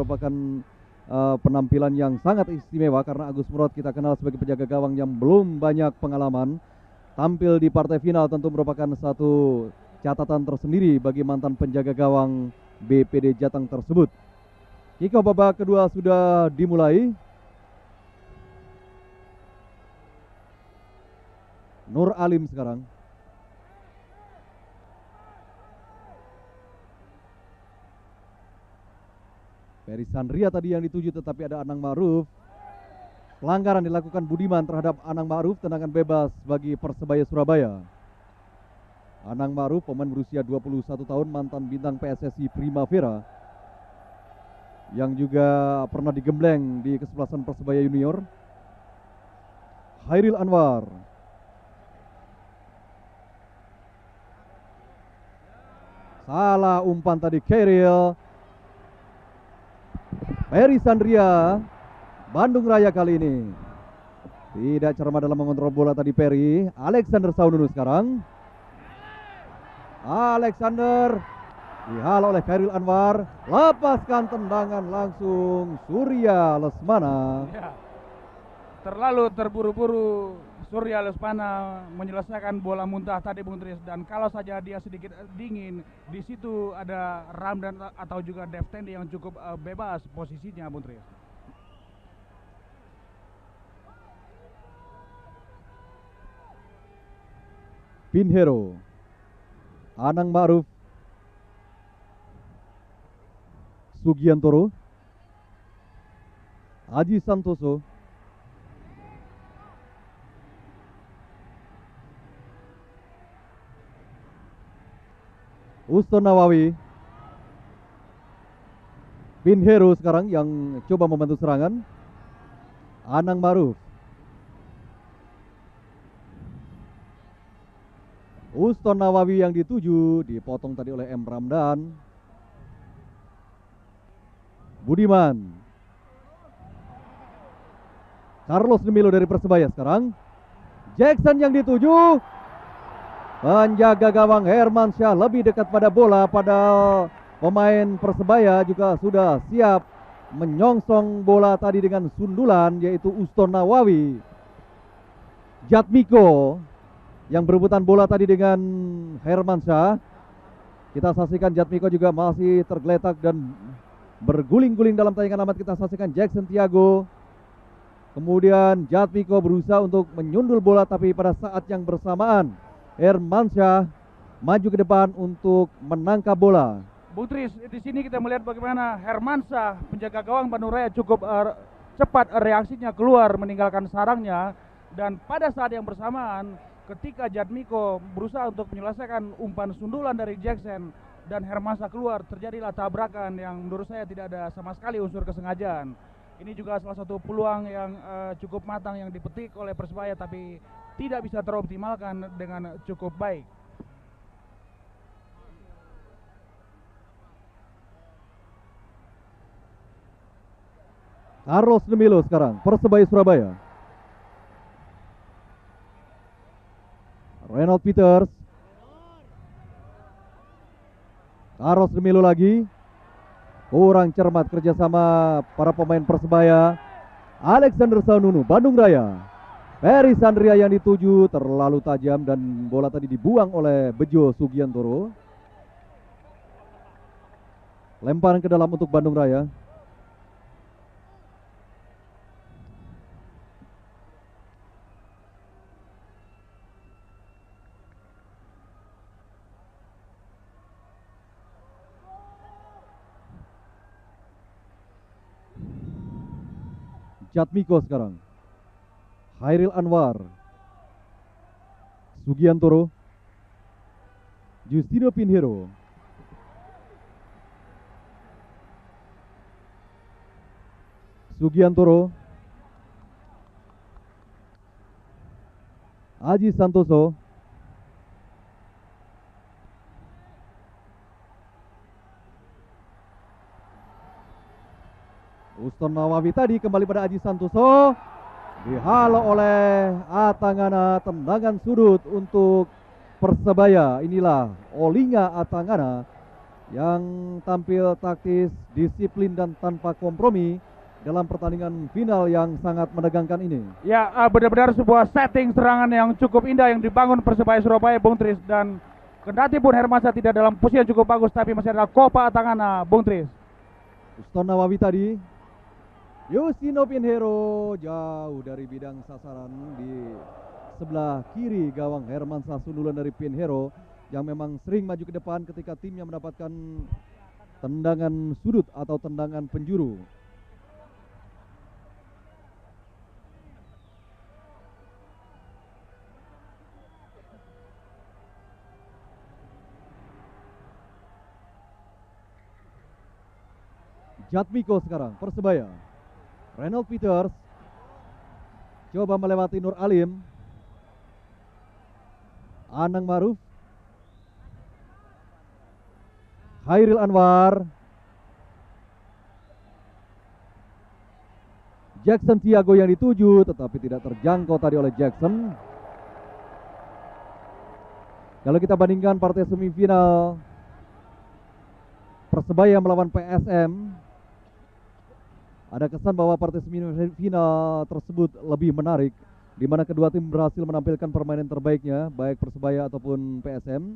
merupakan penampilan yang sangat istimewa karena Agus Murad kita kenal sebagai penjaga gawang yang belum banyak pengalaman. Tampil di partai final tentu merupakan satu catatan tersendiri bagi mantan penjaga gawang BPD Jateng tersebut. Kick-off babak kedua sudah dimulai. Nur Alim sekarang. Ferry Sandria tadi yang dituju tetapi ada Anang Ma'ruf. Pelanggaran dilakukan Budiman terhadap Anang Ma'ruf, tendangan bebas bagi Persebaya Surabaya. Anang Ma'ruf pemain berusia 21 tahun, mantan bintang PSSI Primavera yang juga pernah digembleng di kesebelasan Persebaya Junior. Hairil Anwar. Salah umpan tadi Khairil. Ferry Sandria, Bandung Raya kali ini tidak cermat dalam mengontrol bola tadi Ferry. Alexander Saununu sekarang. Alexander dihalau oleh Khairil Anwar, lepaskan tendangan langsung Surya Lesmana. Ya, terlalu terburu-buru Surya Lesmana menyelesaikan bola muntah tadi Bung Tris, dan kalau saja dia sedikit dingin, di situ ada Ramdan atau juga Devtendi yang cukup bebas posisinya Bung Tris. Pinheiro, Anang Ma'ruf, Sugiantoro, Aji Santoso, Uston Nawawi. Pinheiro sekarang yang coba membantu serangan. Anang Ma'ruf, Uston Nawawi yang dituju, dipotong tadi oleh M. Ramdan. Budiman, Carlos Demilo dari Persebaya sekarang. Jackson yang dituju. Penjaga gawang Hermansyah lebih dekat pada bola, padahal pemain Persebaya juga sudah siap menyongsong bola tadi dengan sundulan, yaitu Uston Nawawi. Jatmiko yang berebutan bola tadi dengan Hermansyah. Kita saksikan Jatmiko juga masih tergeletak dan berguling-guling dalam tayangan amat. Kita saksikan Jackson Tiago. Kemudian Jatmiko berusaha untuk menyundul bola, tapi pada saat yang bersamaan Hermansyah maju ke depan untuk menangkap bola. Bung Tris, di sini kita melihat bagaimana Hermansyah, penjaga gawang Bandung Raya, cukup cepat reaksinya keluar meninggalkan sarangnya, dan pada saat yang bersamaan ketika Jatmiko berusaha untuk menyelesaikan umpan sundulan dari Jackson dan Hermansyah keluar, terjadilah tabrakan yang menurut saya tidak ada sama sekali unsur kesengajaan. Ini juga salah satu peluang yang cukup matang yang dipetik oleh Persebaya, tapi tidak bisa teroptimalkan dengan cukup baik. Carlos Demilo sekarang, Persebaya Surabaya. Reynald Peters. Carlos Demilo lagi. Kurang cermat kerjasama para pemain Persebaya. Alexander Saununu, Bandung Raya. Ferry Sandria yang dituju terlalu tajam dan bola tadi dibuang oleh Bejo Sugiantoro. Lemparan ke dalam untuk Bandung Raya. Jatmiko sekarang. Hairil Anwar, Sugiantoro, Justino Pinheiro, Sugiantoro, Aji Santoso, Uston Nawawi tadi kembali pada Aji Santoso. Dihalau oleh Atangana, tendangan sudut untuk Persebaya. Inilah Olinga Atangana yang tampil taktis, disiplin dan tanpa kompromi dalam pertandingan final yang sangat menegangkan ini. Ya, benar-benar sebuah setting serangan yang cukup indah yang dibangun Persebaya Surabaya, Bung Tris. Dan kendati pun Hermansyah tidak dalam posisi yang cukup bagus, tapi masih ada Kopa Tangana, Bung Tris. Uston Nawawi tadi, Yusino Pinheiro jauh dari bidang sasaran di sebelah kiri gawang Hermansyah, sundulan dari Pinheiro yang memang sering maju ke depan ketika timnya mendapatkan tendangan sudut atau tendangan penjuru. Jatmiko sekarang, Persebaya. Reynold Peters coba melewati Nur Alim. Anang Maruf, Khairil Anwar, Jackson Tiago yang dituju tetapi tidak terjangkau tadi oleh Jackson. Kalau kita bandingkan partai semifinal Persebaya melawan PSM, ada kesan bahwa partai semifinal tersebut lebih menarik, di mana kedua tim berhasil menampilkan permainan terbaiknya, baik Persebaya ataupun PSM.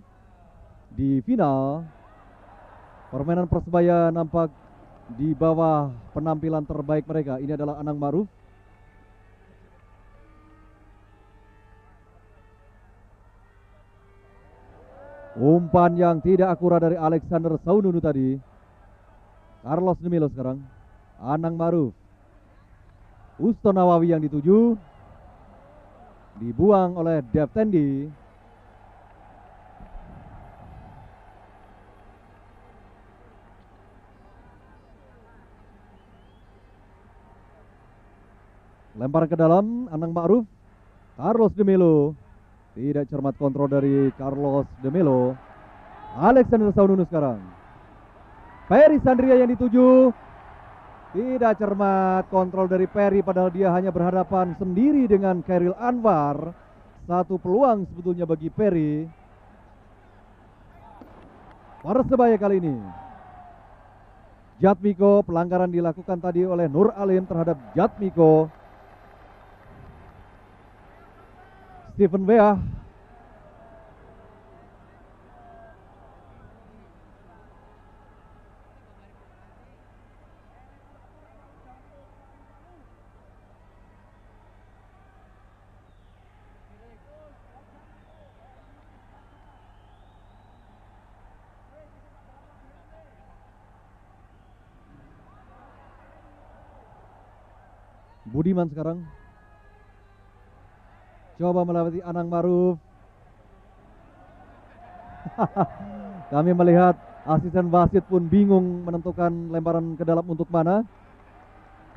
Di final, permainan Persebaya nampak di bawah penampilan terbaik mereka. Ini adalah Anang Maruf. Umpan yang tidak akurat dari Alexander Saununu tadi. Carlos de Melo sekarang. Anang Maruf. Uston Nawawi yang dituju. Dibuang oleh Dev Tendi. Lempar ke dalam, Anang Ma'ruf. Carlos de Melo. Tidak cermat kontrol dari Carlos de Melo. Alexander Saununu sekarang. Perry Sandria yang dituju. Tidak cermat kontrol dari Perry, padahal dia hanya berhadapan sendiri dengan Khairil Anwar. Satu peluang sebetulnya bagi Perry. Persebaya kali ini. Jatmiko, pelanggaran dilakukan tadi oleh Nur Alim terhadap Jatmiko. Stephen Weah. Budiman sekarang. Coba melewati Anang Maruf. Kami melihat asisten wasit pun bingung menentukan lemparan ke dalam untuk mana.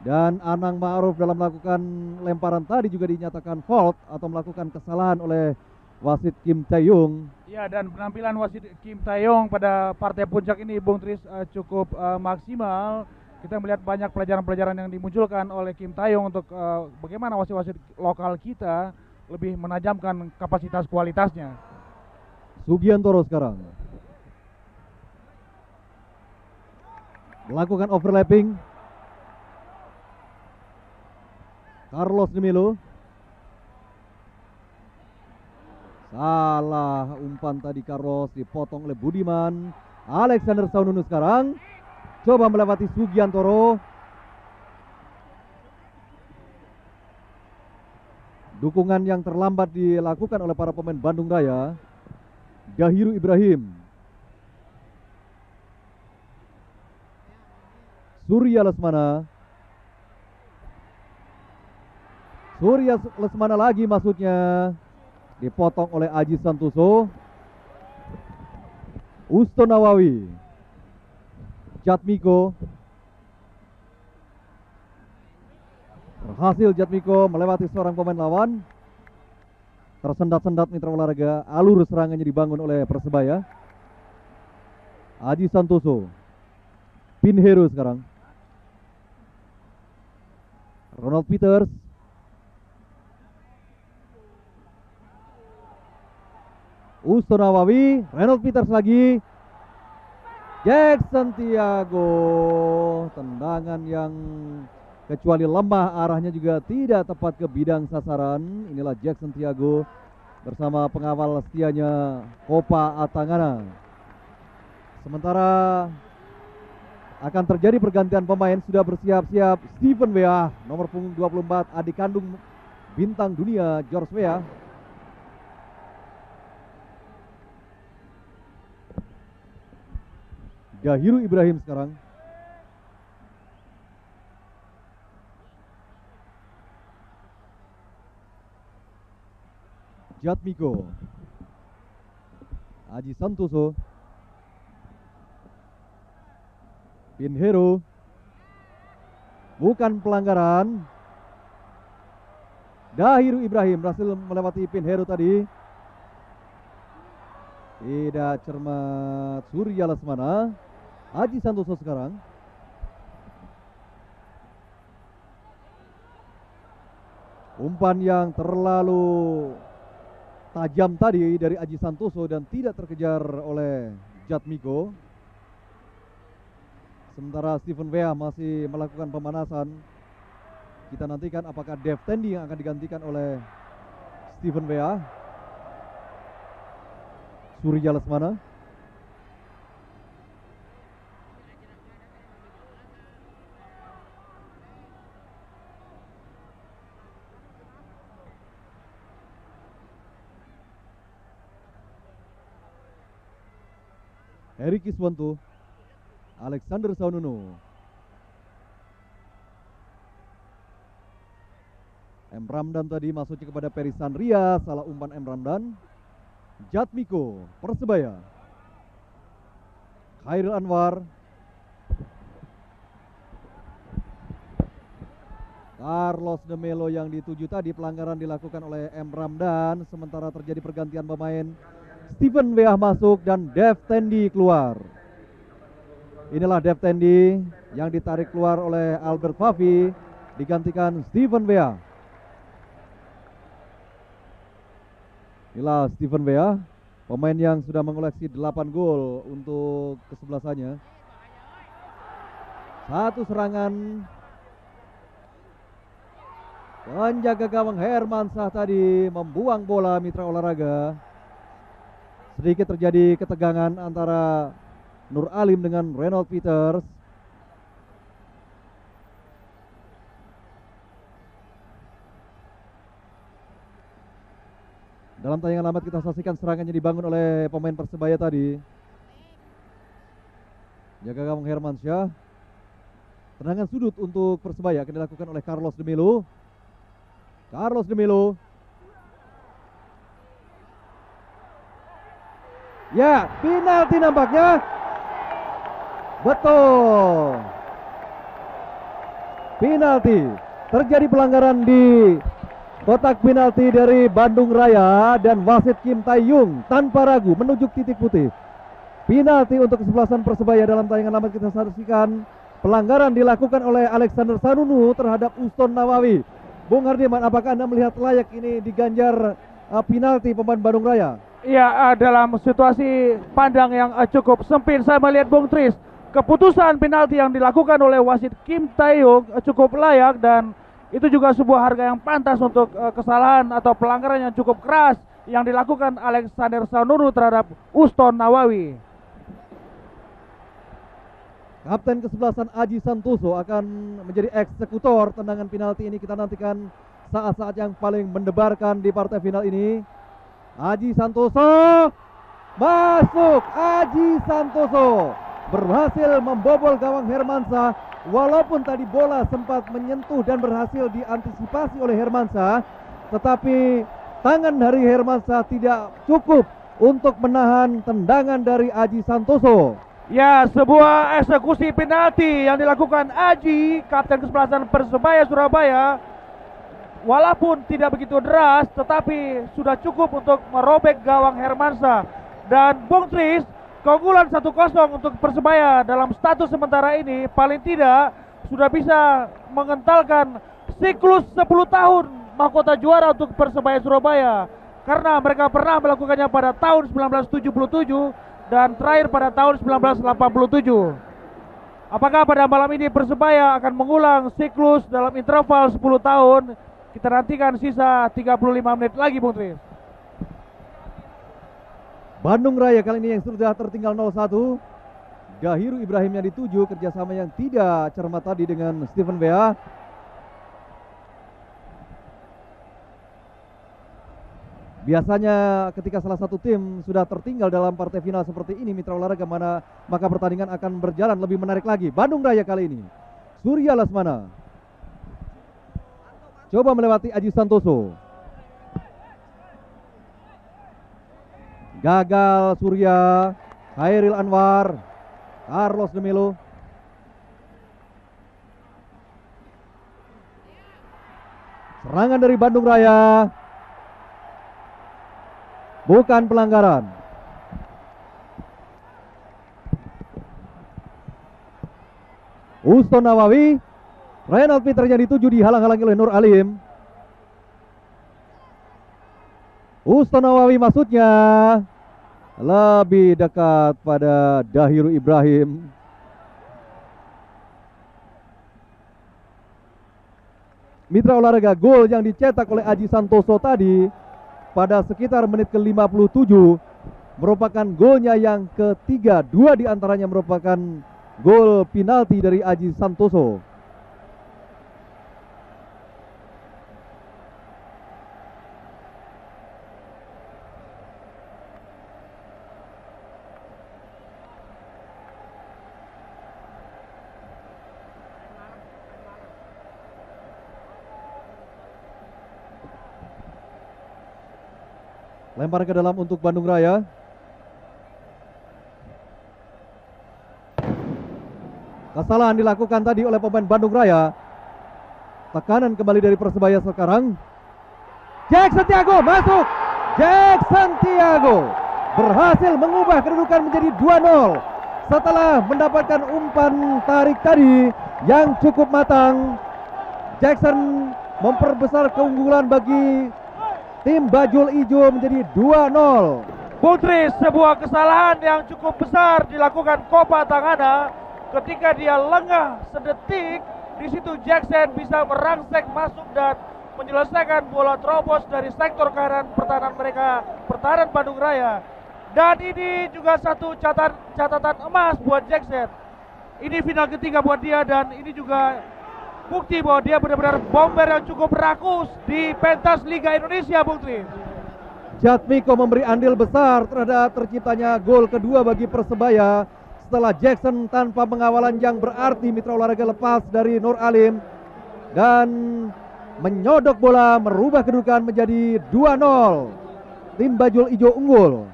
Dan Anang Ma'ruf dalam melakukan lemparan tadi juga dinyatakan fault atau melakukan kesalahan oleh wasit Kim Taeyong. Ya, dan penampilan wasit Kim Taeyong pada partai puncak ini, Bung Tris, cukup maksimal. Kita melihat banyak pelajaran-pelajaran yang dimunculkan oleh Kim Taeyong untuk bagaimana wasit-wasit lokal kita lebih menajamkan kapasitas kualitasnya. Sugiantoro sekarang melakukan overlapping. Carlos de Melo. Salah umpan tadi Carlos, dipotong oleh Budiman. Alexander Saununu sekarang coba melewati Sugiantoro. Dukungan yang terlambat dilakukan oleh para pemain Bandung Raya. Dahiru Ibrahim. Surya Lesmana. Surya Lesmana lagi maksudnya. Dipotong oleh Aji Santoso. Uston Nawawi. Jatmiko. Berhasil Jatmiko melewati seorang pemain lawan. Tersendat-sendat mitra olahraga. Alur serangannya dibangun oleh Persebaya. Aji Santoso. Pinheiro sekarang. Ronald Peters. Uston Nawawi. Ronald Peters lagi. Jackson Tiago, tendangan yang kecuali lemah arahnya juga tidak tepat ke bidang sasaran. Inilah Jackson Tiago bersama pengawal setianya Kopa Atangana. Sementara akan terjadi pergantian pemain, sudah bersiap-siap Steven Weah, nomor punggung 24, adik kandung bintang dunia George Weah. Dahiru Ibrahim sekarang. Jatmiko, Aji Santoso, Pinheiro, bukan pelanggaran. Dahiru Ibrahim berhasil melewati Pinheiro tadi. Tidak cermat Surya Lesmana. Aji Santoso sekarang. Umpan yang terlalu tajam tadi dari Aji Santoso dan tidak terkejar oleh Jatmiko. Sementara Steven Weah masih melakukan pemanasan. Kita nantikan apakah Dev Tendi yang akan digantikan oleh Steven Weah. Surya Lesmana. Heri Kiswanto, Alexander Saununo, M. Ramdan tadi masuknya kepada Peri Sandria, salah umpan M. Ramdan. Jatmiko, Persebaya. Khairul Anwar, Carlos de Melo yang dituju tadi, pelanggaran dilakukan oleh M. Ramdan. Sementara terjadi pergantian pemain, Steven Weah masuk dan Dev Tendi keluar. Inilah Dev Tendi yang ditarik keluar oleh Albert Favi, digantikan Steven Weah. Inilah Steven Weah, pemain yang sudah mengoleksi 8 gol untuk kesebelasannya. Satu serangan. Penjaga gawang Hermansyah tadi membuang bola mitra olahraga. Sedikit terjadi ketegangan antara Nur Alim dengan Reynold Peters. Dalam tayangan amat kita saksikan serangannya dibangun oleh pemain Persebaya tadi. Jaga gawang Hermansyah. Tendangan sudut untuk Persebaya akan dilakukan oleh Carlos de Melo. Carlos de Melo. Ya, penalti nampaknya. Betul. Penalti. Terjadi pelanggaran di kotak penalti dari Bandung Raya dan wasit Kim Tae-yung tanpa ragu menunjuk titik putih. Penalti untuk kesebelasan Persebaya. Dalam tayangan amat kita saksikan pelanggaran dilakukan oleh Alexander Sanunu terhadap Uston Nawawi. Bung Hardiman, apakah Anda melihat layak ini diganjar penalti pemain Bandung Raya? Iya, dalam situasi pandang yang cukup sempit, saya melihat Bung Tris, keputusan penalti yang dilakukan oleh wasit Kim Tae-yung cukup layak dan itu juga sebuah harga yang pantas untuk kesalahan atau pelanggaran yang cukup keras yang dilakukan Alexander Sanunu terhadap Uston Nawawi. Kapten kesebelasan Aji Santoso akan menjadi eksekutor tendangan penalti ini. Kita nantikan saat-saat yang paling mendebarkan di partai final ini. Aji Santoso masuk. Aji Santoso berhasil membobol gawang Hermansyah. Walaupun tadi bola sempat menyentuh dan berhasil diantisipasi oleh Hermansyah, tetapi tangan dari Hermansyah tidak cukup untuk menahan tendangan dari Aji Santoso. Ya, sebuah eksekusi penalti yang dilakukan Aji, kapten kesebelasan Persebaya Surabaya. Walaupun tidak begitu deras, tetapi sudah cukup untuk merobek gawang Hermansyah. Dan Bung Tris, keunggulan 1-0 untuk Persebaya dalam status sementara ini paling tidak sudah bisa mengentalkan siklus 10 tahun mahkota juara untuk Persebaya Surabaya. Karena mereka pernah melakukannya pada tahun 1977, dan terakhir pada tahun 1987. Apakah pada malam ini Persebaya akan mengulang siklus dalam interval 10 tahun? Kita nantikan sisa 35 menit lagi, Bung Tris. Bandung Raya kali ini yang sudah tertinggal 0-1. Dahiru Ibrahim yang dituju, kerjasama yang tidak cermat tadi dengan Steven Bea. Biasanya ketika salah satu tim sudah tertinggal dalam partai final seperti ini, mitra olahraga, maka pertandingan akan berjalan lebih menarik lagi. Bandung Raya kali ini, Surya Lesmana coba melewati Aji Santoso. Gagal Surya, Khairil Anwar, Carlos de Melo. Serangan dari Bandung Raya, bukan pelanggaran. Uston Nawawi, Reynald Peter yang dituju dihalang-halangi oleh Nur Alim. Uston Nawawi maksudnya lebih dekat pada Dahiru Ibrahim. Mitra olahraga, gol yang dicetak oleh Aji Santoso tadi pada sekitar menit ke-57 merupakan golnya yang ketiga. Dua diantaranya merupakan gol penalti dari Aji Santoso. Lempar ke dalam untuk Bandung Raya. Kesalahan dilakukan tadi oleh pemain Bandung Raya. Tekanan kembali dari Persebaya sekarang. Jackson Tiago masuk. Jackson Tiago berhasil mengubah kedudukan menjadi 2-0 setelah mendapatkan umpan tarik tadi yang cukup matang. Jackson memperbesar keunggulan bagi tim Bajul Ijo menjadi 2-0. Bung Tris, sebuah kesalahan yang cukup besar dilakukan Kopa Tangana ketika dia lengah sedetik. Di situ Jackson bisa merangsek masuk dan menyelesaikan bola terobos dari sektor kanan pertahanan mereka, pertahanan Bandung Raya. Dan ini juga satu catatan emas buat Jackson. Ini final ketiga buat dia dan ini juga bukti bahwa dia benar-benar bomber yang cukup rakus di pentas Liga Indonesia, Bung Tris. Jatmiko memberi andil besar terhadap terciptanya gol kedua bagi Persebaya setelah Jackson tanpa pengawalan yang berarti, mitra olahraga, lepas dari Nur Alim dan menyodok bola merubah kedudukan menjadi 2-0. Tim Bajul Ijo unggul.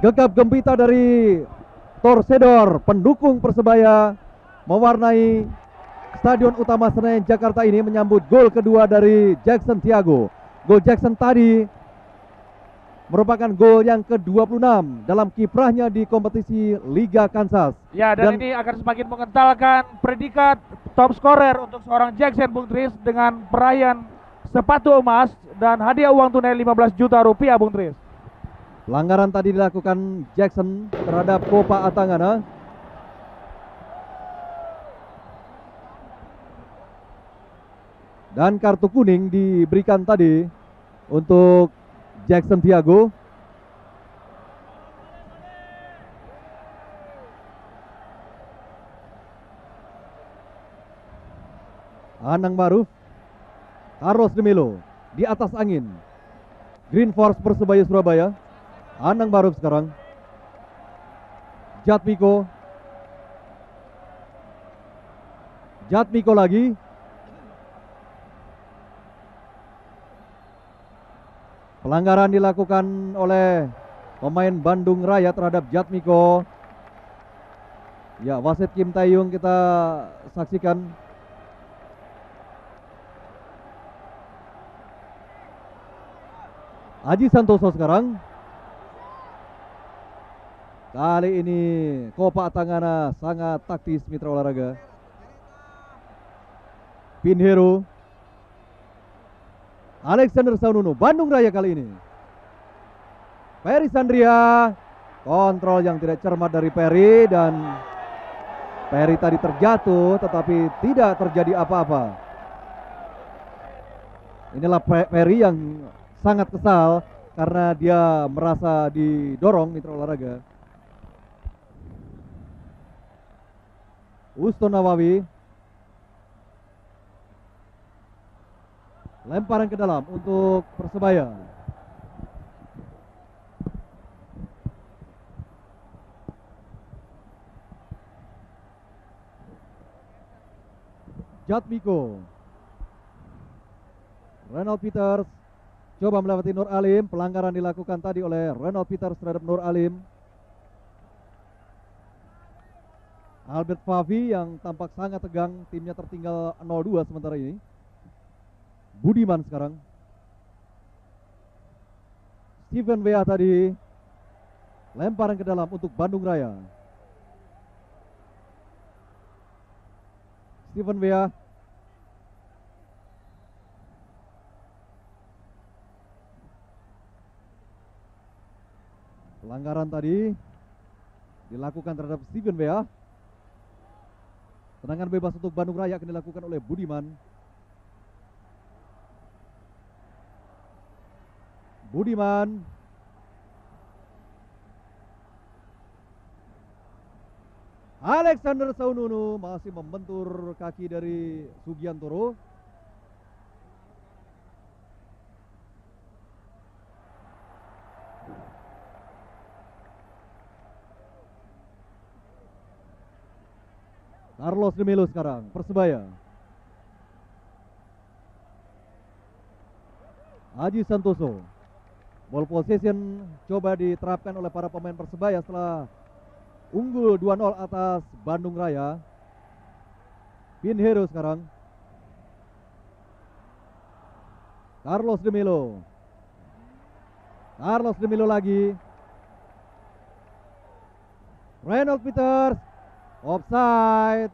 Gegap gempita dari Torcedor pendukung Persebaya mewarnai Stadion Utama Senayan Jakarta ini menyambut gol kedua dari Jackson Tiago. Gol Jackson tadi merupakan gol yang ke-26 dalam kiprahnya di kompetisi Liga Kansas. Ya, dan ini akan semakin mengentalkan predikat top scorer untuk seorang Jackson, Bung Tris, dengan perayaan sepatu emas dan hadiah uang tunai 15 juta rupiah, Bung Tris. Pelanggaran tadi dilakukan Jackson terhadap Kopa Atangana. Dan kartu kuning diberikan tadi untuk Jackson Tiago. Anang Maruf, Carlos de Melo di atas angin. Green Force Persebaya Surabaya. Anang Maruf sekarang. Jatmiko. Jatmiko lagi. Pelanggaran dilakukan oleh pemain Bandung Raya terhadap Jatmiko. Ya, wasit Kim Taeyong kita saksikan. Aji Santoso sekarang. Kali ini Kopa Tangana sangat taktis, mitra olahraga. Pinheiro. Alexander Saununo, Bandung Raya kali ini. Ferry Sandria, kontrol yang tidak cermat dari Ferry, dan Ferry tadi terjatuh tetapi tidak terjadi apa-apa. Inilah Ferry yang sangat kesal karena dia merasa didorong mitra olahraga. Uston Nawawi, lemparan ke dalam untuk Persebaya. Jatmiko, Reynald Peters coba melewati Nur Alim. Pelanggaran dilakukan tadi oleh Reynald Peters terhadap Nur Alim. Albert Favi yang tampak sangat tegang, timnya tertinggal 0-2 sementara ini. Budiman sekarang. Steven Wea tadi lemparan ke dalam untuk Bandung Raya. Steven Wea, pelanggaran tadi dilakukan terhadap Steven Wea. Tendangan bebas untuk Bandung Raya akan dilakukan oleh Budiman. Budiman, Alexander Saununu masih membentur kaki dari Sugiantoro. Carlos de Melo sekarang, Persebaya. Haji Santoso. Ball possession coba diterapkan oleh para pemain Persebaya setelah unggul 2-0 atas Bandung Raya. Pinheiro sekarang. Carlos de Melo. Carlos de Melo lagi. Reynald Peters. Offside.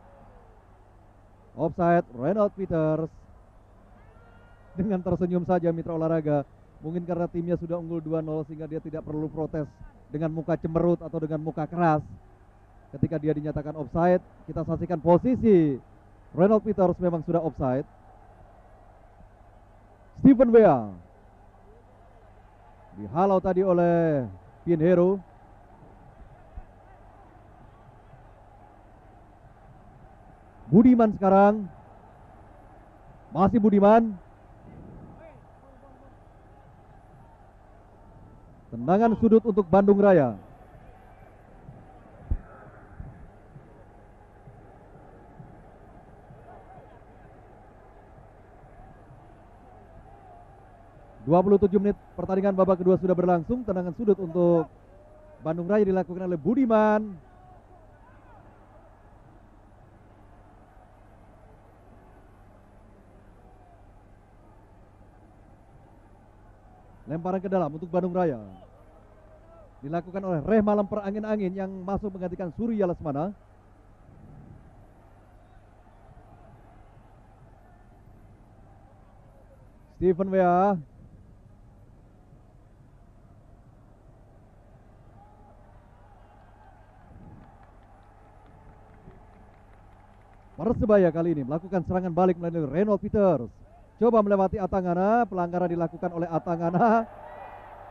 Offside Reynald Peters. Dengan tersenyum saja mitra olahraga. Mungkin karena timnya sudah unggul 2-0 sehingga dia tidak perlu protes dengan muka cemerut atau dengan muka keras. Ketika dia dinyatakan offside, kita saksikan posisi Reynald Peters memang sudah offside. Steven Wea dihalau tadi oleh Pinheiro. Budiman sekarang. Masih Budiman. Tendangan sudut untuk Bandung Raya. ...27 menit pertandingan babak kedua sudah berlangsung. Tendangan sudut untuk Bandung Raya dilakukan oleh Budiman. Lemparan ke dalam untuk Bandung Raya. Dilakukan oleh Rehma Lemper Angin-Angin yang masuk menggantikan Surya Lesmana. Steven Wea. Persebaya kali ini melakukan serangan balik melalui Reynald Peters. Coba melewati Atangana, pelanggaran dilakukan oleh Atangana.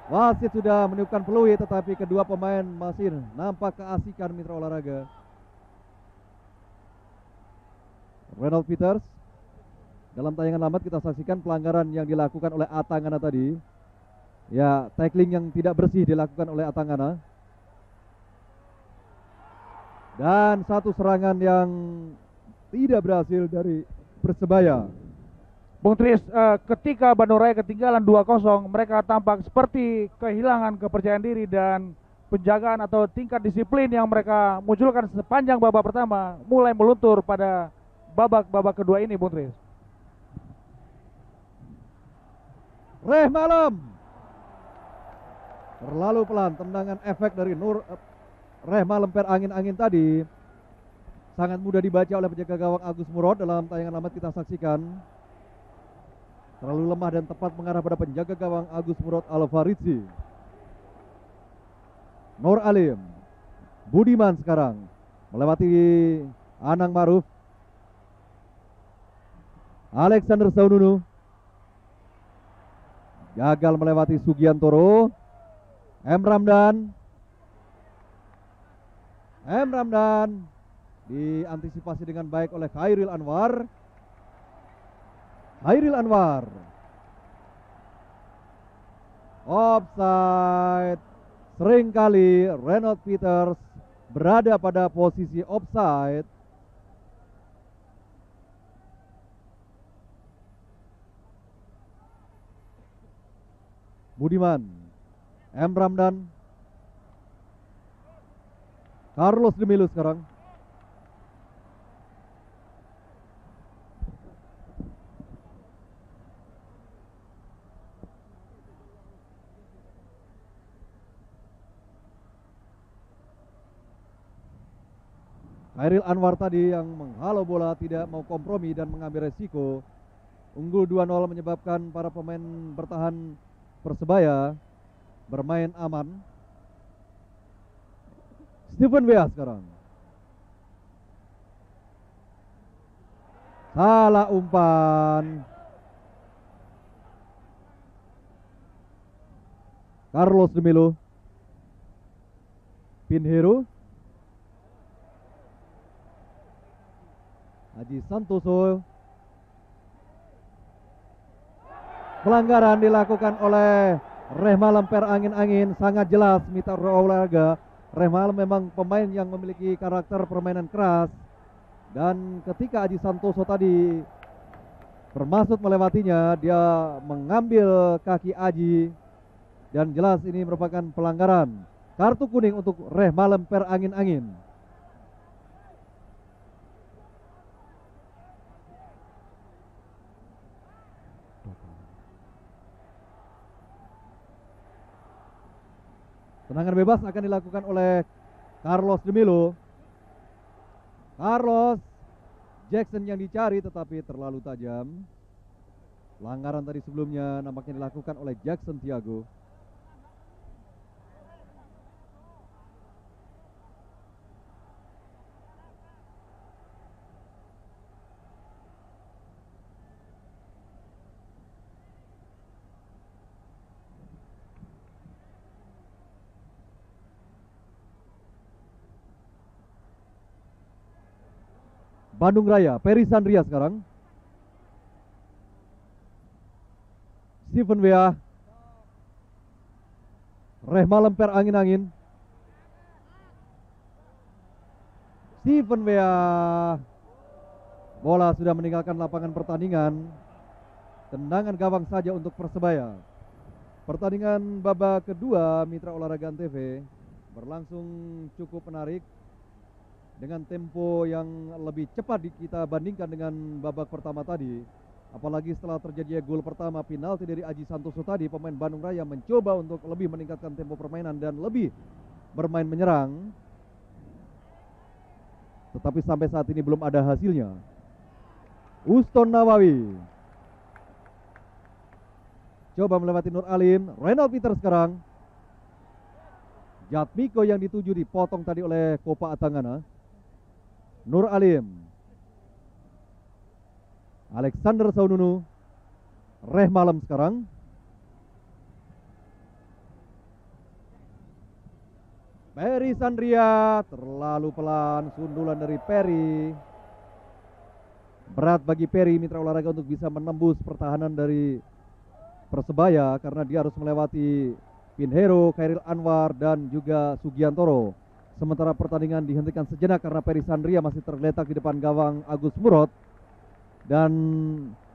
Wasit sudah meniupkan peluit tetapi kedua pemain masih nampak keasikan mitra olahraga. Reynald Peters. Dalam tayangan lambat kita saksikan pelanggaran yang dilakukan oleh Atangana tadi. Ya, tackling yang tidak bersih dilakukan oleh Atangana. Dan satu serangan yang tidak berhasil dari Persebaya. Bung Tris, ketika Bandung Raya ketinggalan 2-0, mereka tampak seperti kehilangan kepercayaan diri dan penjagaan atau tingkat disiplin yang mereka munculkan sepanjang babak pertama mulai meluntur pada babak kedua ini, Bung Tris. Malam terlalu pelan, tendangan efek dari Rehma Lemper Angin-Angin tadi sangat mudah dibaca oleh penjaga gawang Agus Murad. Dalam tayangan lambat kita saksikan terlalu lemah dan tepat mengarah pada penjaga gawang Agus Murad Alvarizzi. Nur Alim, Budiman sekarang melewati Anang Maruf, Alexander Saununu gagal melewati Sugiantoro. M. Ramdan diantisipasi dengan baik oleh Khairil Anwar. Offside. Seringkali Renaud Peters berada pada posisi offside. Budiman, M. Ramdan, Carlos de Melo sekarang. Khairil Anwar tadi yang menghalau bola tidak mau kompromi dan mengambil resiko. Unggul 2-0 menyebabkan para pemain bertahan Persebaya bermain aman. Stephen Weah sekarang. Salah umpan. Carlos de Melo. Pinheiro. Aji Santoso. Pelanggaran dilakukan oleh Rehma Lemper angin-angin, sangat jelas Mitra Olahraga. Rehma memang pemain yang memiliki karakter permainan keras, dan ketika Aji Santoso tadi bermaksud melewatinya, dia mengambil kaki Aji, dan jelas ini merupakan pelanggaran. Kartu kuning untuk Rehma Lemper angin-angin. Tendangan bebas akan dilakukan oleh Carlos de Melo. Carlos Jackson yang dicari tetapi terlalu tajam. Pelanggaran tadi sebelumnya nampaknya dilakukan oleh Jackson Tiago. Bandung Raya, Peri Sandria sekarang. Stephen Weah. Rehma Lemper angin-angin. Stephen Weah. Bola sudah meninggalkan lapangan pertandingan. Tendangan gawang saja untuk Persebaya. Pertandingan babak kedua Mitra Olahraga Antv berlangsung cukup menarik, dengan tempo yang lebih cepat kita bandingkan dengan babak pertama tadi. Apalagi setelah terjadi gol pertama penalti dari Aji Santoso tadi, pemain Bandung Raya mencoba untuk lebih meningkatkan tempo permainan dan lebih bermain menyerang. Tetapi sampai saat ini belum ada hasilnya. Uston Nawawi coba melewati Nur Alim. Renaud Peters sekarang. Jatmiko yang dituju dipotong tadi oleh Kopa Atangana. Nur Alim, Alexander Saununu, Rehma Lem sekarang. Peri Sandria terlalu pelan, sundulan dari Peri. Berat bagi Peri Mitra Olahraga untuk bisa menembus pertahanan dari Persebaya karena dia harus melewati Pinheiro, Khairil Anwar dan juga Sugiantoro. Sementara pertandingan dihentikan sejenak karena Peri Sandria masih tergeletak di depan gawang Agus Murad, dan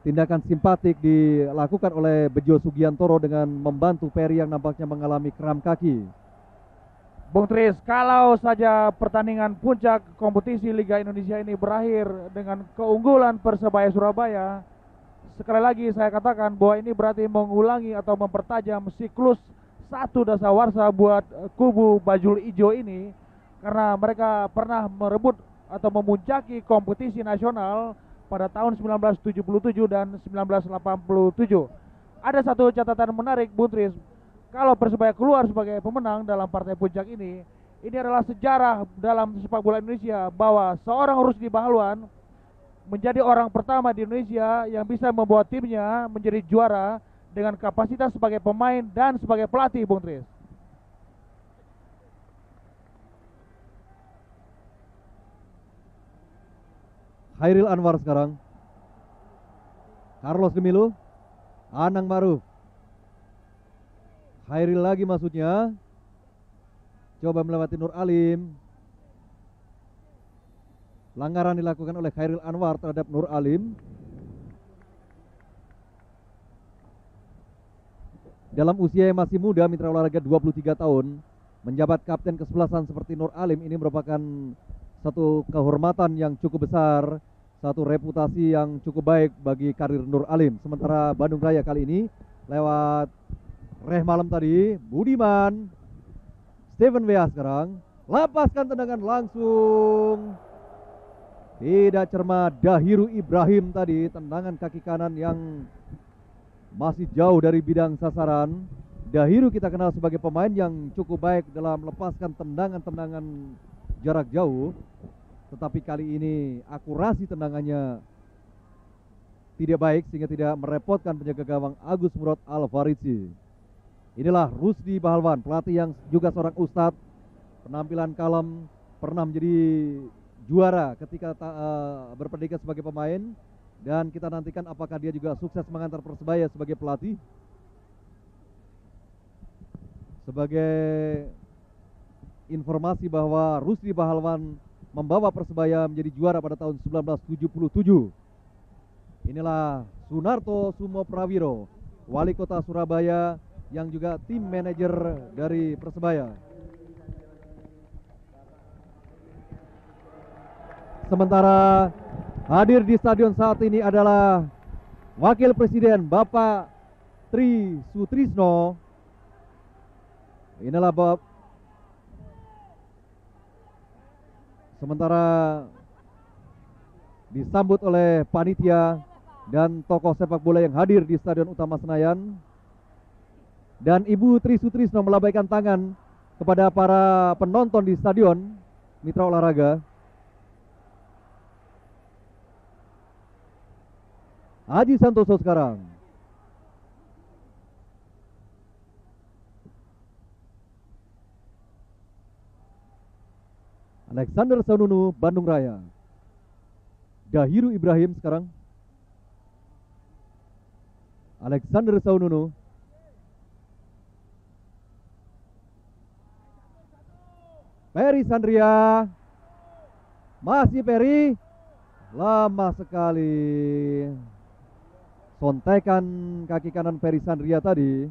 tindakan simpatik dilakukan oleh Bejo Sugiantoro dengan membantu Peri yang nampaknya mengalami kram kaki. Bung Tris, kalau saja pertandingan puncak kompetisi Liga Indonesia ini berakhir dengan keunggulan Persebaya Surabaya, sekali lagi saya katakan bahwa ini berarti mengulangi atau mempertajam siklus satu dasawarsa buat kubu bajul ijo ini, karena mereka pernah merebut atau memuncaki kompetisi nasional pada tahun 1977 dan 1987. Ada satu catatan menarik, Bung Tris. kalau Persebaya keluar sebagai pemenang dalam partai puncak ini adalah sejarah dalam sepak bola Indonesia bahwa seorang Rusdi Bahalwan menjadi orang pertama di Indonesia yang bisa membawa timnya menjadi juara dengan kapasitas sebagai pemain dan sebagai pelatih, Bung Tris. Khairil Anwar sekarang. Carlos Gemilu, Anang Maruf. Khairil lagi maksudnya. Coba melewati Nur Alim. Pelanggaran dilakukan oleh Khairil Anwar terhadap Nur Alim. Dalam usia yang masih muda, mitra olahraga 23 tahun, menjabat kapten kesebelasan seperti Nur Alim ini merupakan satu kehormatan yang cukup besar, satu reputasi yang cukup baik bagi karir Nur Alim. Sementara Bandung Raya kali ini lewat reh malam tadi, Budiman, Steven Weah sekarang lepaskan tendangan langsung. Tidak cermat Dahiru Ibrahim tadi, tendangan kaki kanan yang masih jauh dari bidang sasaran. Dahiru kita kenal sebagai pemain yang cukup baik dalam melepaskan tendangan-tendangan jarak jauh. Tetapi kali ini akurasi tendangannya tidak baik sehingga tidak merepotkan penjaga gawang Agus Murad Alvarizzi. Inilah Rusdi Bahalwan, pelatih yang juga seorang ustadz, penampilan kalem, pernah menjadi juara ketika berpredikat sebagai pemain, dan kita nantikan apakah dia juga sukses mengantar Persebaya sebagai pelatih. Sebagai informasi bahwa Rusdi Bahalwan membawa Persebaya menjadi juara pada tahun 1977. Inilah Sunarto Sumo Prawiro, wali kota Surabaya yang juga tim manajer dari Persebaya. Sementara hadir di stadion saat ini adalah Wakil Presiden Bapak Tri Sutrisno. Inilah sementara disambut oleh panitia dan tokoh sepak bola yang hadir di Stadion Utama Senayan. Dan Ibu Tri Sutrisno melambaikan tangan kepada para penonton di stadion mitra olahraga. Haji Santoso sekarang. Alexander Saununu, Bandung Raya. Dahiru Ibrahim sekarang. Alexander Saununu. Peri Sandria. Masih Peri. Lama sekali. Sontekan kaki kanan Peri Sandria tadi.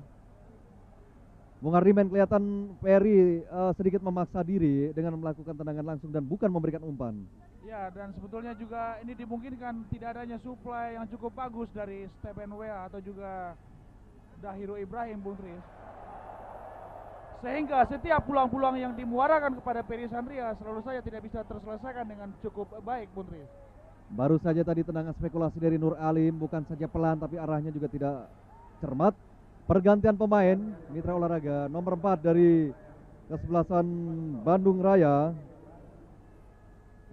Bung Ardimen kelihatan Peri sedikit memaksa diri dengan melakukan tendangan langsung dan bukan memberikan umpan. Ya, dan sebetulnya juga ini dimungkinkan tidak adanya supply yang cukup bagus dari Steven Weah atau juga Dahiru Ibrahim, Bung Tris. Sehingga setiap peluang-peluang yang dimuarakan kepada Peri Sandria selalu saja tidak bisa terselesaikan dengan cukup baik, Bung Tris. Baru saja tadi tendangan spekulasi dari Nur Alim, bukan saja pelan tapi arahnya juga tidak cermat. Pergantian pemain mitra olahraga, nomor 4 dari kesebelasan Bandung Raya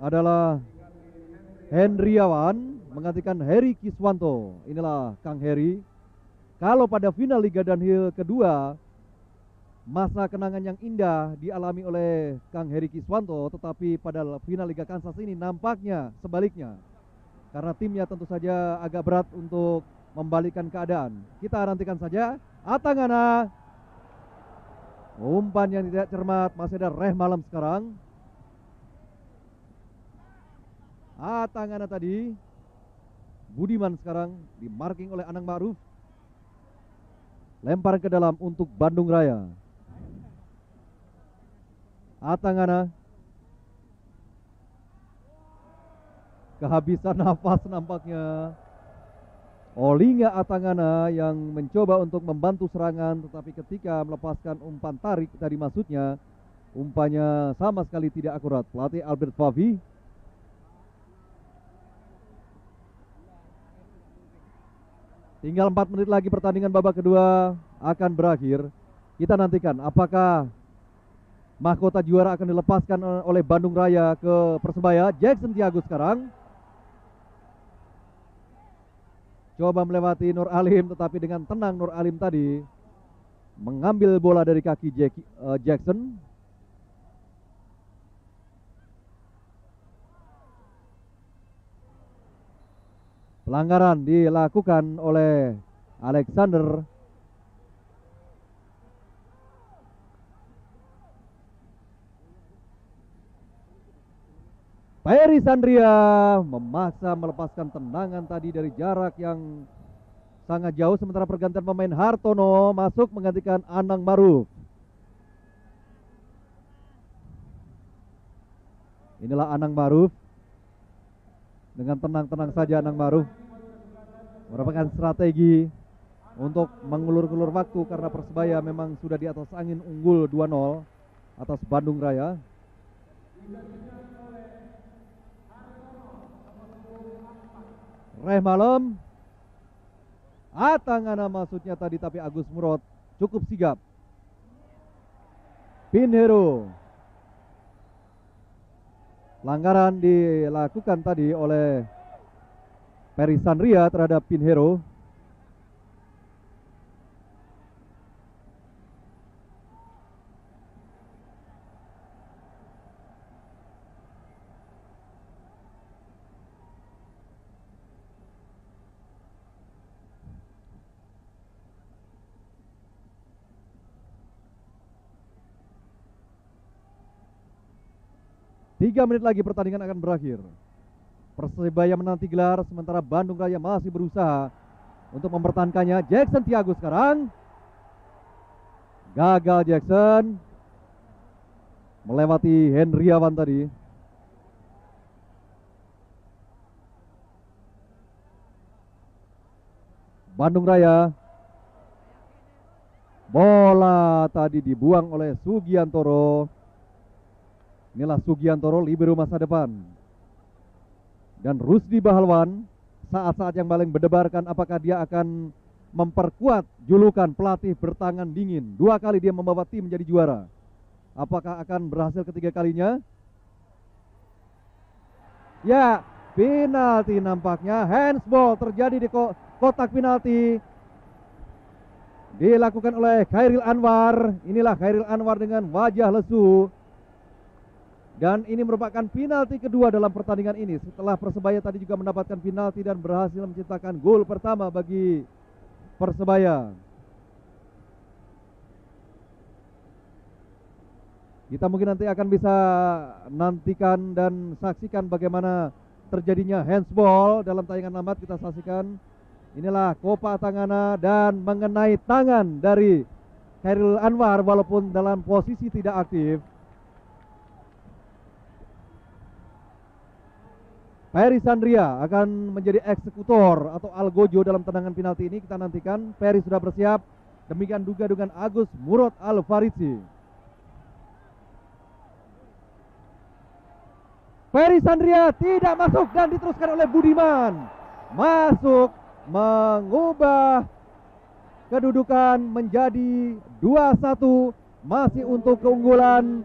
adalah Hendriawan menggantikan Heri Kiswanto. Inilah Kang Heri. Kalau pada final Liga Danhil kedua, masa kenangan yang indah dialami oleh Kang Heri Kiswanto, tetapi pada final Liga Kansas ini nampaknya sebaliknya. Karena timnya tentu saja agak berat untuk membalikkan keadaan. Kita nantikan saja. Atangana, umpan yang tidak cermat, masih ada reh malam sekarang. Atangana tadi, Budiman sekarang dimarking oleh Anang Ma'ruf. Lempar ke dalam untuk Bandung Raya. Atangana, kehabisan nafas nampaknya. Olinga Atangana yang mencoba untuk membantu serangan, tetapi ketika melepaskan umpan tarik tadi maksudnya, umpannya sama sekali tidak akurat. Pelatih Albert Favi. Tinggal 4 menit lagi pertandingan babak kedua akan berakhir. Kita nantikan apakah mahkota juara akan dilepaskan oleh Bandung Raya ke Persebaya. Jackson Tiago sekarang coba melewati Nur Alim, tetapi dengan tenang Nur Alim tadi mengambil bola dari kaki Jackson. Pelanggaran dilakukan oleh Alexander. Ferry Sandria memaksa melepaskan tendangan tadi dari jarak yang sangat jauh, sementara pergantian pemain Hartono masuk menggantikan Anang Maruf. Inilah Anang Maruf. Dengan tenang-tenang saja Anang Maruf merupakan strategi untuk mengulur-ulur waktu karena Persebaya memang sudah di atas angin, unggul 2-0 atas Bandung Raya. Reh Malam, Atangana maksudnya tadi, tapi Agus Murad cukup sigap. Pinheiro, pelanggaran dilakukan tadi oleh Ferry Sandria terhadap Pinheiro. Tiga menit lagi pertandingan akan berakhir. Persebaya menanti gelar, sementara Bandung Raya masih berusaha untuk mempertahankannya. Jackson Tiago sekarang gagal. Jackson melewati Hendriawan tadi. Bandung Raya, bola tadi dibuang oleh Sugiantoro. Inilah Sugiantoro, libero masa depan. Dan Rusdi Bahalwan, saat-saat yang paling berdebarkan apakah dia akan memperkuat julukan pelatih bertangan dingin. 2 kali dia membawa tim menjadi juara. Apakah akan berhasil ketiga kalinya? Ya, penalti nampaknya. Handsball terjadi di kotak penalti. Dilakukan oleh Khairil Anwar. Inilah Khairil Anwar dengan wajah lesu. Dan ini merupakan penalti kedua dalam pertandingan ini, setelah Persebaya tadi juga mendapatkan penalti dan berhasil menciptakan gol pertama bagi Persebaya. Kita mungkin nanti akan bisa nantikan dan saksikan bagaimana terjadinya handsball dalam tayangan amat. Kita saksikan. Inilah Kopa Tangana dan mengenai tangan dari Khairil Anwar walaupun dalam posisi tidak aktif. Ferry Sandria akan menjadi eksekutor atau algojo dalam tendangan penalti ini. Kita nantikan. Ferry sudah bersiap. Demikian juga dengan Agus Murad Al-Faridzi. Ferry Sandria tidak masuk dan diteruskan oleh Budiman. Masuk, mengubah kedudukan menjadi 2-1. Masih untuk keunggulan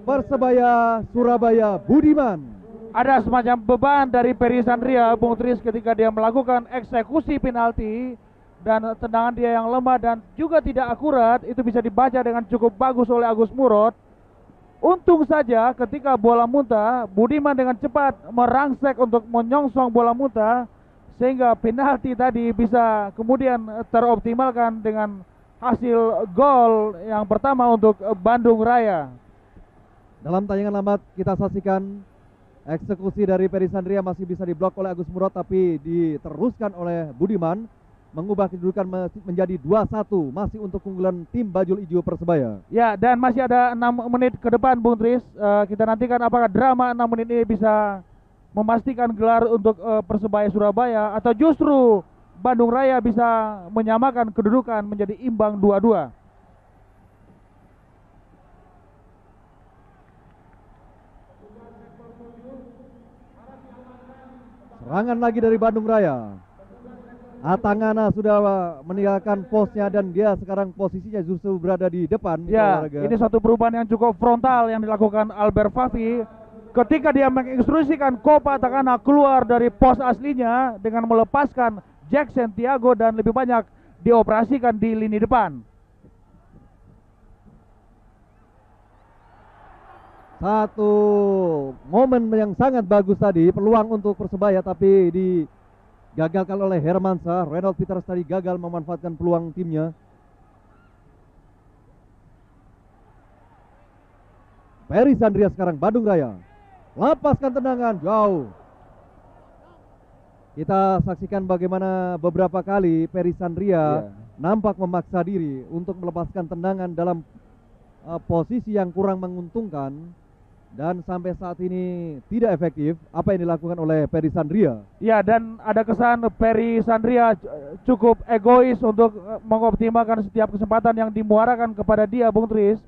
Persebaya Surabaya. Budiman. Ada semacam beban dari Ferry Sandria, Bung Tris, ketika dia melakukan eksekusi penalti dan tendangan dia yang lemah dan juga tidak akurat. Itu bisa dibaca dengan cukup bagus oleh Agus Murad. Untung saja ketika bola muntah, Budiman dengan cepat merangsek untuk menyongsong bola muntah, sehingga penalti tadi bisa kemudian teroptimalkan dengan hasil gol yang pertama untuk Bandung Raya. Dalam tayangan amat kita saksikan eksekusi dari Ferry Sandria masih bisa diblok oleh Agus Murad, tapi diteruskan oleh Budiman, mengubah kedudukan menjadi 2-1, masih untuk keunggulan tim Bajul Ijo Persebaya. Ya, dan masih ada 6 menit ke depan, Bung Tris. Kita nantikan apakah drama 6 menit ini bisa memastikan gelar untuk Persebaya Surabaya, atau justru Bandung Raya bisa menyamakan kedudukan menjadi imbang 2-2. Serangan lagi dari Bandung Raya. Atangana sudah meninggalkan posnya dan dia sekarang posisinya justru berada di depan. Ya, ini satu perubahan yang cukup frontal yang dilakukan Albert Fafi ketika dia menginstruksikan Kopa Atangana keluar dari pos aslinya dengan melepaskan Jack Santiago dan lebih banyak dioperasikan di lini depan. Satu momen yang sangat bagus tadi, peluang untuk Persebaya tapi digagalkan oleh Hermansyah. Reynald Peters tadi gagal memanfaatkan peluang timnya. Ferry Sandria sekarang Bandung Raya. Lepaskan tendangan jauh. Kita saksikan bagaimana beberapa kali Ferry Sandria nampak memaksa diri untuk melepaskan tendangan dalam posisi yang kurang menguntungkan. Dan sampai saat ini tidak efektif apa yang dilakukan oleh Ferry Sandria. Ya, dan ada kesan Ferry Sandria cukup egois untuk mengoptimalkan setiap kesempatan yang dimuarakan kepada dia, Bung Tris.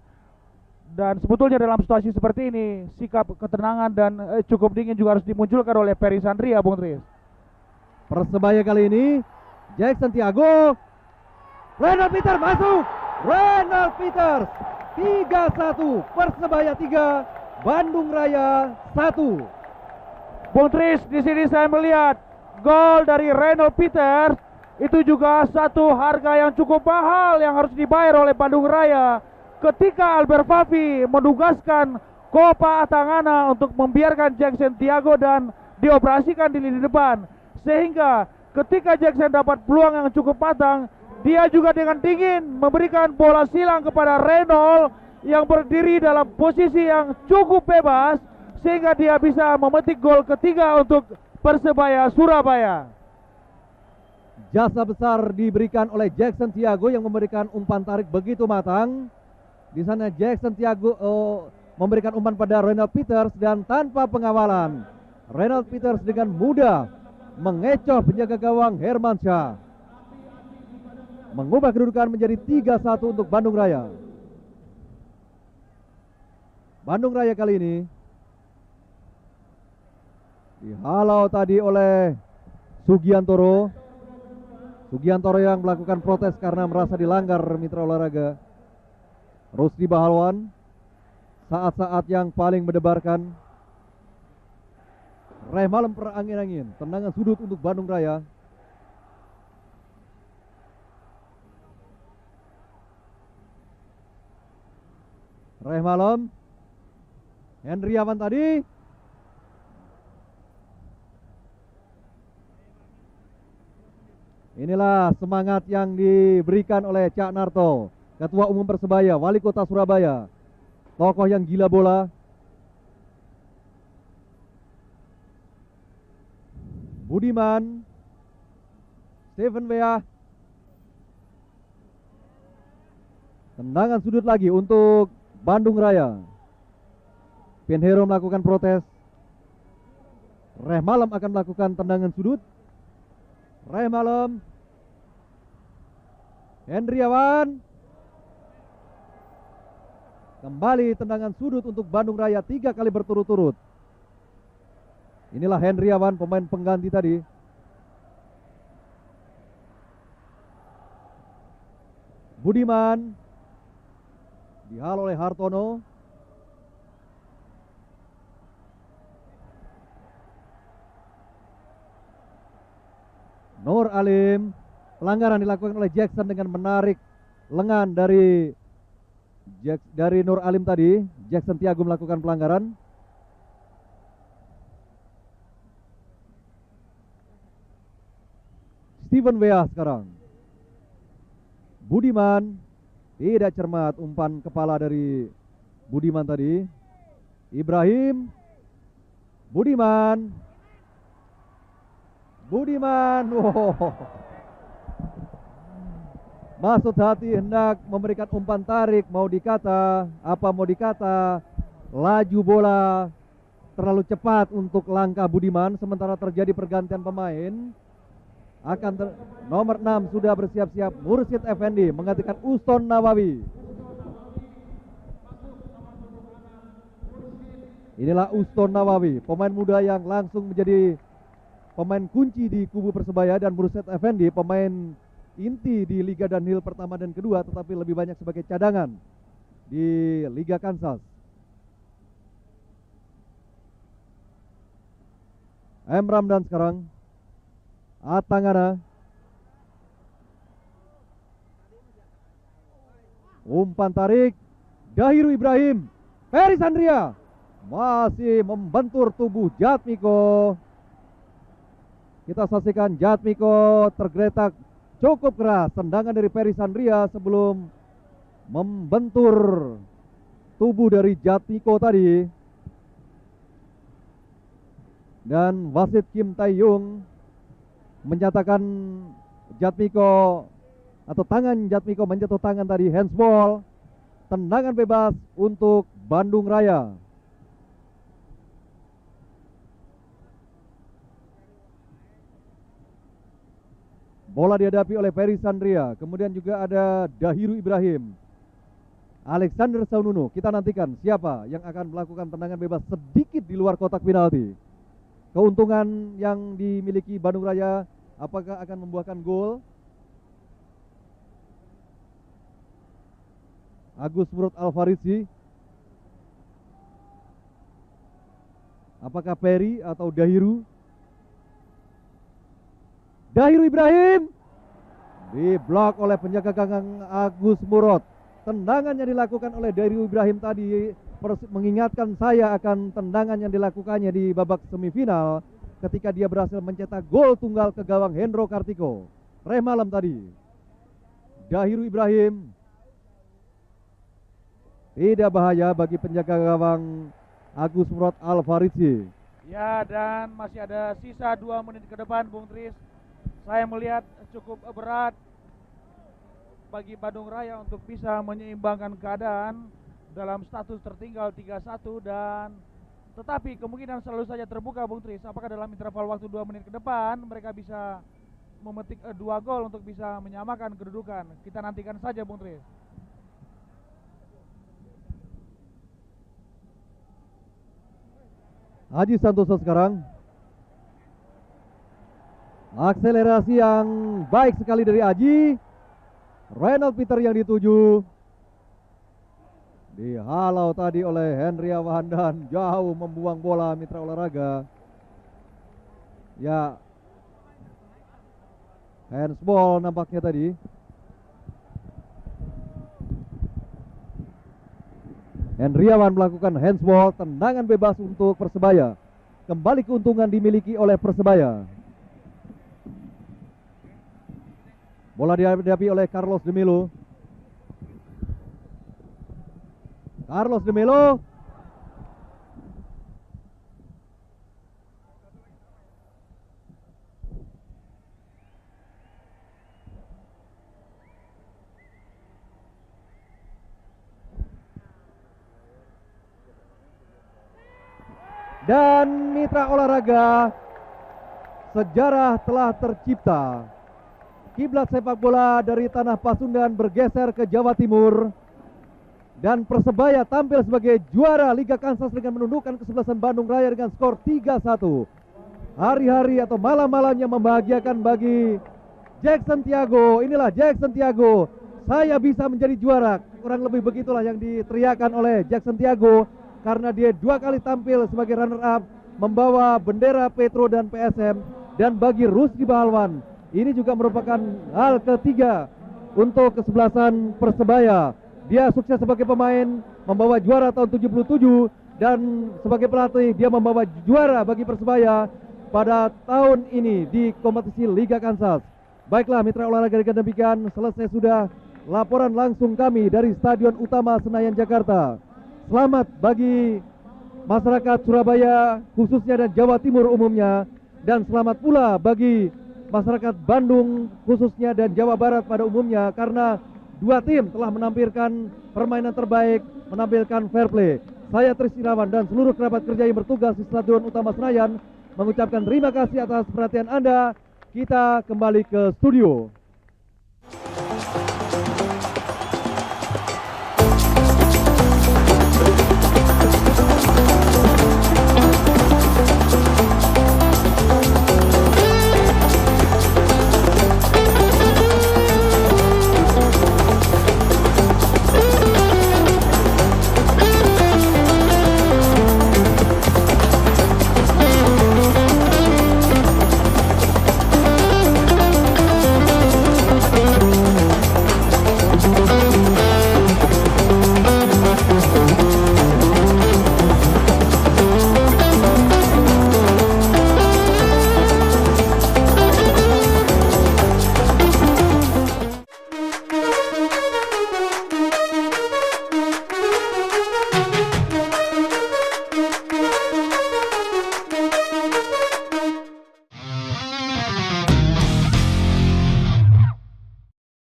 Dan sebetulnya dalam situasi seperti ini, sikap ketenangan dan cukup dingin juga harus dimunculkan oleh Ferry Sandria, Bung Tris. Persebaya kali ini, Jack Santiago, Reynald Peters masuk, Reynald Peters 3-1, Persebaya 3, Bandung Raya 1. Bung Tris, di sini saya melihat gol dari Reynald Peters itu juga satu harga yang cukup mahal yang harus dibayar oleh Bandung Raya ketika Albert Fafi menugaskan Kopa Atangana untuk membiarkan Jack Santiago dan dioperasikan di lini depan, sehingga ketika Jackson dapat peluang yang cukup matang, dia juga dengan dingin memberikan bola silang kepada Reynald yang berdiri dalam posisi yang cukup bebas sehingga dia bisa memetik gol ketiga untuk Persebaya Surabaya. Jasa besar diberikan oleh Jack Santiago yang memberikan umpan tarik begitu matang. Di sana Jack Santiago memberikan umpan pada Reynald Peters dan tanpa pengawalan Reynald Peters dengan mudah mengecoh penjaga gawang Hermansyah, mengubah kedudukan menjadi 3-1 untuk Bandung Raya. Bandung Raya kali ini dihalau tadi oleh Sugiantoro. Sugiantoro yang melakukan protes karena merasa dilanggar mitra olahraga. Rusdi Bahalwan, saat-saat yang paling mendebarkan. Rehmalem perangin-angin, tendangan sudut untuk Bandung Raya. Rehmalem, Hendriawan tadi. Inilah semangat yang diberikan oleh Cak Narto, Ketua Umum Persebaya, Wali Kota Surabaya, tokoh yang gila bola. Budiman, Steven Weah. Tendangan sudut lagi untuk Bandung Raya. Pinheiro melakukan protes. Rehmalem akan melakukan tendangan sudut. Rehmalem, Hendriawan. Kembali tendangan sudut untuk Bandung Raya 3 kali berturut-turut. Inilah Hendriawan, pemain pengganti tadi. Budiman dihalau oleh Hartono. Nur Alim, pelanggaran dilakukan oleh Jackson dengan menarik lengan dari Nur Alim tadi. Jackson Tiago melakukan pelanggaran. Steven Weah sekarang. Budiman, tidak cermat umpan kepala dari Budiman tadi. Ibrahim, Budiman. Maksud hati hendak memberikan umpan tarik, mau dikata laju bola terlalu cepat untuk langkah Budiman, sementara terjadi pergantian pemain. Nomor 6 sudah bersiap-siap, Mursyid Effendi menggantikan Uston Nawawi. Inilah Uston Nawawi, pemain muda yang langsung menjadi pemain kunci di kubu Persebaya, dan Buset Effendi pemain inti di Liga Danhill pertama dan kedua, tetapi lebih banyak sebagai cadangan di Liga Kansas. M. Ramdan sekarang, Atangana, umpan tarik, Dahiru Ibrahim, Ferry Sandria masih membentur tubuh Jatmiko. Kita saksikan Jatmiko tergeletak cukup keras, tendangan dari Ferry Sandria sebelum membentur tubuh dari Jatmiko tadi. Dan wasit Kim Tae-yung menyatakan Jatmiko atau tangan Jatmiko menjatuh tangan tadi, handsball, tendangan bebas untuk Bandung Raya. Bola dihadapi oleh Ferry Sandria, kemudian juga ada Dahiru Ibrahim, Alexander Saununo. Kita nantikan siapa yang akan melakukan tendangan bebas sedikit di luar kotak penalti. Keuntungan yang dimiliki Bandung Raya apakah akan membuahkan gol? Agus Murad Alfarisi, apakah Ferry atau Dahiru? Dahiru Ibrahim diblok oleh penjaga gawang Agus Murad. Tendangan yang dilakukan oleh Dahiru Ibrahim tadi mengingatkan saya akan tendangan yang dilakukannya di babak semifinal ketika dia berhasil mencetak gol tunggal ke gawang Hendro Kartiko malam tadi. Dahiru Ibrahim tidak bahaya bagi penjaga gawang Agus Murad Alfarisi. Ya, dan masih ada sisa 2 menit ke depan, Bung Tris. Saya melihat cukup berat bagi Bandung Raya untuk bisa menyeimbangkan keadaan dalam status tertinggal 3-1, dan tetapi kemungkinan selalu saja terbuka, Bung Tris. Apakah dalam interval waktu 2 menit ke depan mereka bisa memetik 2 gol untuk bisa menyamakan kedudukan? Kita nantikan saja, Bung Tris. Haji Santoso sekarang, akselerasi yang baik sekali dari Haji. Renald Peter yang dituju, dihalau tadi oleh Hendriawan dan jauh membuang bola mitra olahraga. Ya, handsball nampaknya tadi. Hendriawan melakukan handsball, tendangan bebas untuk Persebaya. Kembali keuntungan dimiliki oleh Persebaya. Bola dihadapi oleh Carlos de Melo. Carlos de Melo dan mitra olahraga, sejarah telah tercipta. Kiblat sepak bola dari tanah Pasundan bergeser ke Jawa Timur, dan Persebaya tampil sebagai juara Liga Kansas dengan menundukkan kesebelasan Bandung Raya dengan skor 3-1. Hari-hari atau malam-malamnya membahagiakan bagi Jackson Tiago. Inilah Jackson Tiago, saya bisa menjadi juara. Kurang lebih begitulah yang diteriakan oleh Jackson Tiago, karena dia 2 kali tampil sebagai runner up membawa bendera Petro dan PSM. Dan bagi Rusdi Bahalwan, ini juga merupakan hal ketiga untuk kesebelasan Persebaya. Dia sukses sebagai pemain, membawa juara tahun 77, dan sebagai pelatih dia membawa juara bagi Persebaya pada tahun ini di kompetisi Liga Kansas. Baiklah mitra olahraga, dengan demikian selesai sudah laporan langsung kami dari Stadion Utama Senayan, Jakarta. Selamat bagi masyarakat Surabaya khususnya dan Jawa Timur umumnya, dan selamat pula bagi masyarakat Bandung khususnya dan Jawa Barat pada umumnya, karena 2 tim telah menampilkan permainan terbaik, menampilkan fair play. Saya Tris Irawan dan seluruh kerabat kerja yang bertugas di Stadion Utama Senayan mengucapkan terima kasih atas perhatian Anda. Kita kembali ke studio.